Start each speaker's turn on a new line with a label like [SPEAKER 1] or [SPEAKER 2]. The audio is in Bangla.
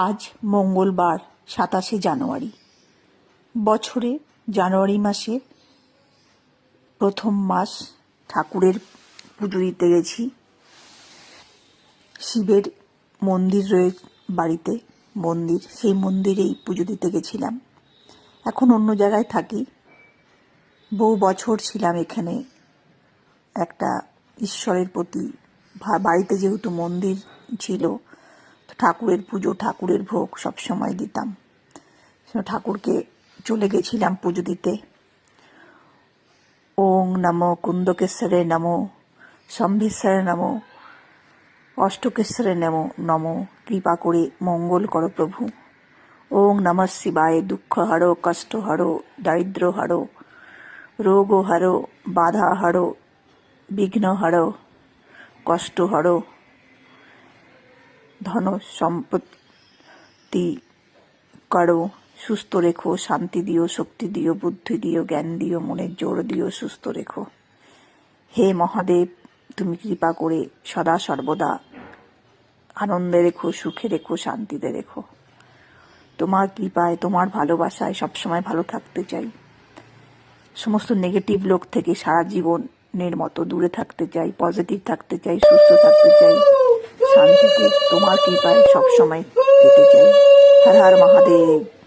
[SPEAKER 1] আজ মঙ্গলবার 27শে জানুয়ারি। বছরে জানুয়ারি মাসে প্রথম মাস। ঠাকুরের পুজো দিতে গেছি। শিবের মন্দির রয়েছে বাড়িতে, মন্দির, সেই মন্দিরেই পুজো দিতে গেছিলাম। এখন অন্য জায়গায় থাকি, বহু বছর ছিলাম এখানে। একটা ঈশ্বরের প্রতি বাড়িতে যেহেতু মন্দির ছিল, ঠাকুরের পুজো, ঠাকুরের ভোগ সবসময় দিতাম। ঠাকুরকে চলে গেছিলাম পুজো দিতে। ওং নমো কুন্দকেশ্বরে নমো, শম্ভেশ্বরে নমো, অষ্টকেশ্বরে নমো, কৃপা করে মঙ্গল করো প্রভু। ওং নমঃ শিবায়, দুঃখ হারো, কষ্ট হারো, দারিদ্র হারো, রোগ হারো, বাধা হারো, বিঘ্ন হারো, কষ্ট হারো, ধন সম্পত্তি করো, সুস্থ রেখো, শান্তি দিও, শক্তি দিও, বুদ্ধি দিও, জ্ঞান দিও, মনের জোর দিও, সুস্থ রেখো। হে মহাদেব, তুমি কৃপা করে সদা সর্বদা আনন্দে রেখো, সুখে রেখো, শান্তিতে রেখো। তোমার কৃপায়, তোমার ভালোবাসায় সবসময় ভালো থাকতে চাই। সমস্ত নেগেটিভ লোক থেকে সারা জীবনের মতো দূরে থাকতে চাই, পজিটিভ থাকতে চাই, সুস্থ থাকতে চাই, শান্তিতে তোমার কৃপায় সবসময় পেতে চাই। হর হর মহাদেব।